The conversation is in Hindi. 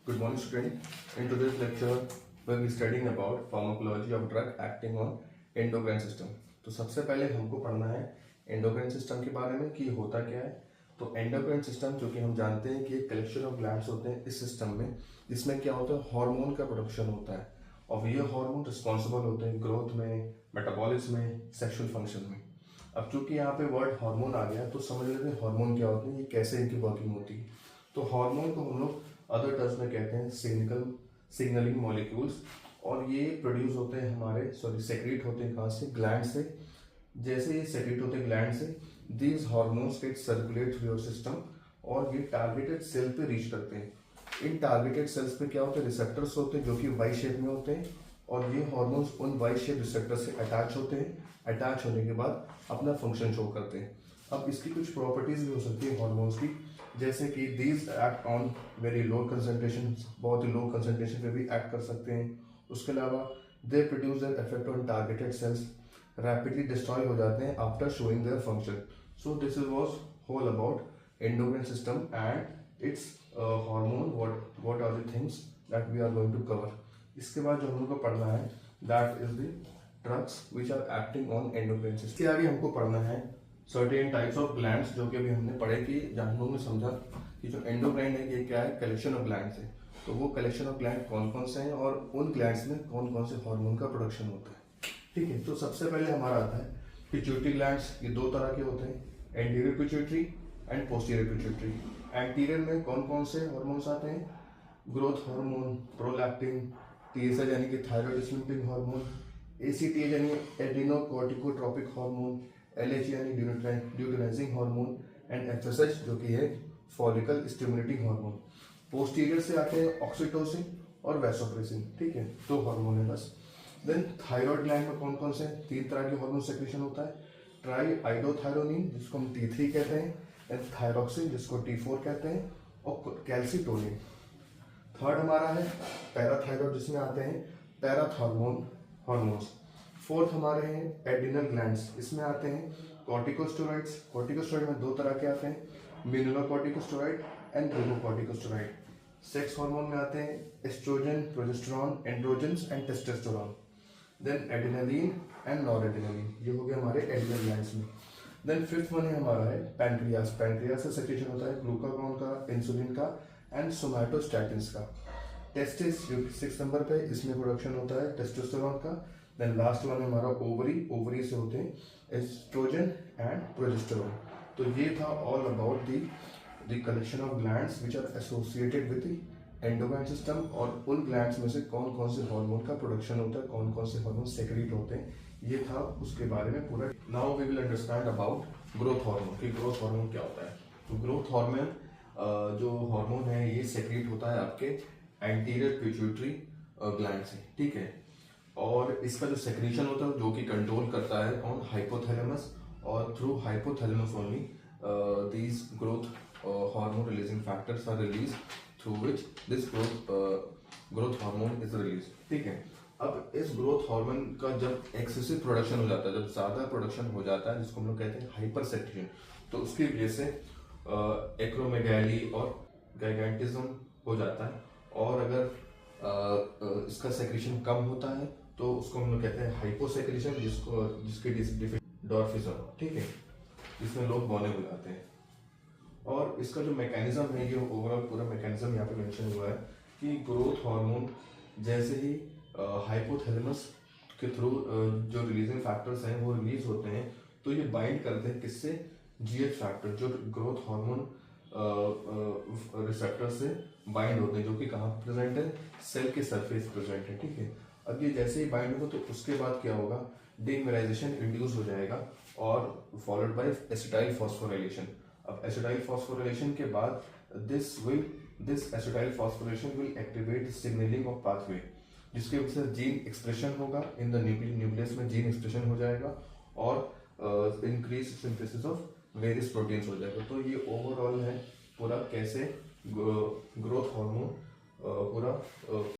Good morning, student. In today's lecture, we'll be studying about pharmacology of drug acting on endocrine system. तो सबसे पहले हमको पढ़ना है एंडोक्राइन सिस्टम के बारे में कि होता क्या है। तो एंडोक्राइन सिस्टम जो कि हम जानते हैं कि एक कलेक्शन ऑफ ग्लैंड्स होते हैं इस सिस्टम में, जिसमें क्या होता है हार्मोन का प्रोडक्शन होता है और ये हार्मोन रिस्पॉन्सिबल होते हैं ग्रोथ में, मेटाबॉलिज्म में, सेक्सुअल फंक्शन में। अब चूंकि यहाँ पे वर्ड हार्मोन आ गया तो समझ लेते हैं हार्मोन क्या होते हैं, ये कैसे इनकी वर्किंग होती है। तो हार्मोन को हम लोग अदर टर्म्स में कहते हैं सिग्नलिंग मॉलिक्यूल्स, और ये प्रोड्यूस होते हैं सेक्रेट होते हैं कहाँ से, ग्लैंड से। जैसे ये सेक्रेट होते हैं ग्लैंड से, these hormones get circulate through your system और ये टारगेटेड सेल पे रीच करते हैं। इन टारगेटेड सेल्स पे क्या होते हैं, रिसेप्टर्स होते हैं जो कि वाई शेप में होते हैं, और ये हार्मोन्स उन वाई शेप रिसेप्टर से अटैच होते हैं। अटैच होने के बाद अपना फंक्शन शो करते हैं। अब इसकी कुछ प्रॉपर्टीज भी हो सकती है हार्मोन्स की, जैसे कि these act on very low concentration, बहुत ही लो कंसंट्रेशन पे भी एक्ट कर सकते हैं। उसके अलावा they produce their effect on targeted cells, rapidly destroy हो जाते हैं after showing their function. So this is was whole about endocrine system and its hormone, what are the things that we are going to cover. इसके बाद जो हम लोग को पढ़ना है that is the drugs which are acting on endocrine system. इसके आगे हमको पढ़ना है सर्टेन टाइप्स ऑफ ग्लैंड्स, जो कि अभी हमने पढ़े कि जहाँ हम लोगों ने समझा कि जो एंडोक्राइन है ये क्या है, कलेक्शन ऑफ ग्लैंड्स है। तो वो कलेक्शन ऑफ ग्लैंड कौन कौन से हैं और उन ग्लैंड्स में कौन कौन से हार्मोन का प्रोडक्शन होता है। ठीक है, तो सबसे पहले हमारा आता है पिट्यूटरी ग्लैंड्स। ये दो तरह के होते हैं, anterior pituitary and posterior pituitary. Anterior में कौन कौन से हार्मोन्स आते हैं, ग्रोथ हार्मोन, प्रोलैक्टिन, टीएसएच यानी कि थायराइड स्टिमुलेटिंग हार्मोन, एसीटीएच यानी एड्रीनोकोर्टिकोट्रोपिक हार्मोन, एलएच यानी ल्यूटिनाइजिंग हार्मोन, एंड एफएसएच जो कि है फॉलिकल स्टिमुलेटिंग हार्मोन। पोस्टीरियर से आते हैं ऑक्सीटोसिन और वैसोप्रेसिन। ठीक है, दो हार्मोन है बस। देन थायराइड ग्लैंड में कौन कौन से, तीन तरह के हार्मोन सेक्रेशन होता है, ट्राई आइडोथायरोनिन जिसको हम T3 कहते हैं, एंड थायरोक्सिन जिसको T4 कहते हैं, और कैल्सिटोनिन। थर्ड हमारा है पैराथायरॉयड जिसमें आते हैं पैराथॉर्मोन हार्मोन्स। फोर्थ हमारे हैं एड्रिनल ग्लैंड्स, इसमें आते हैं कॉर्टिकोस्टेरॉइड्स। कॉर्टिकोस्टेरॉइड में दो तरह के आते हैं, mineralocorticosteroid and glucocorticosteroid. Sex hormone में आते हैं oestrogen, progesterone, androgens and testosterone. Then adrenaline and noradrenaline, ये हो गए हमारे एड्रिनल ग्लैंड्स में। देन फिफ्थ वन है हमारा है पैंक्रियास। पैंक्रियास से सेक्रेशन होता है ग्लूकागॉन का, इंसुलिन का एंड सोमैटोस्टैटिन्स का। टेस्टिस जो 6 नंबर पे, इसमें प्रोडक्शन होता है टेस्टोस्टेरोन का। देन लास्ट वन है हमारा ओवरी। ओवरी से होते हैं एस्ट्रोजन एंड प्रोजेस्टेरोन। तो ये था all about the collection of glands which are associated with the endocrine system, और उन ग्लैंड्स में से कौन कौन से हार्मोन का प्रोडक्शन होता है, कौन कौन से हार्मोन सेक्रेट होते हैं, ये था उसके बारे में पूरा। Now we will understand about growth hormone कि ग्रोथ हार्मोन क्या होता है। तो ग्रोथ हार्मोन जो हार्मोन है ये सेक्रेट होता है आपके एंटीरियर पिट्यूटरी ग्लैंड से। ठीक है, और इसका जो सेक्रेशन होता है जो कि कंट्रोल करता है कौन, हाइपोथैलेमस, और through hypothalamus only these growth hormone releasing factors are release, through which this growth hormone is release. ठीक है, अब इस ग्रोथ हार्मोन का जब एक्सेसिव प्रोडक्शन हो जाता है, जब ज्यादा प्रोडक्शन हो जाता है, जिसको हम लोग कहते हैं हाइपर सेक्रेशन, तो उसकी वजह से एक्रोमेगाली और गाइगेंटिज्म हो जाता है। और अगर इसका सेक्रेशन कम होता है तो उसको हम लोग कहते हैं हाइपोसेक्रेशन, जिसके डॉर्फिज्म। ठीक है, जिसमें लोग बौने बुलाते हैं। और इसका जो मैकेनिज्म है, ये ओवरऑल पूरा मैकेनिज्म यहाँ पे मेंशन हुआ है कि ग्रोथ हार्मोन जैसे ही हाइपोथैलेमस के थ्रू जो रिलीजिंग फैक्टर्स हैं वो रिलीज होते हैं, तो ये बाइंड करते हैं किससे, जीएच फैक्टर, जो ग्रोथ हार्मोन रिसेप्टर से बाइंड होते हैं, जो कि कहाँ प्रेजेंट है, सेल के सरफेस प्रेजेंट है। ठीक है, अब ये जैसे ही बाइंड होगा तो उसके बाद क्या होगा, डीमिनराइजेशन इंड्यूस हो जाएगा और फॉलोड बाय एसिटाइल फॉस्फोराइलेशन। अब एसिटाइल फॉस्फोराइलेशन के बाद this acetyl phosphoration will activate signalling of pathway, जिसके वजह से जीन एक्सप्रेशन होगा इन द न्यूक्लियस में, जीन एक्सप्रेशन हो जाएगा और increase synthesis of various proteins हो जाएगा। तो ये ओवरऑल है पूरा कैसे ग्रोथ हार्मोन पूरा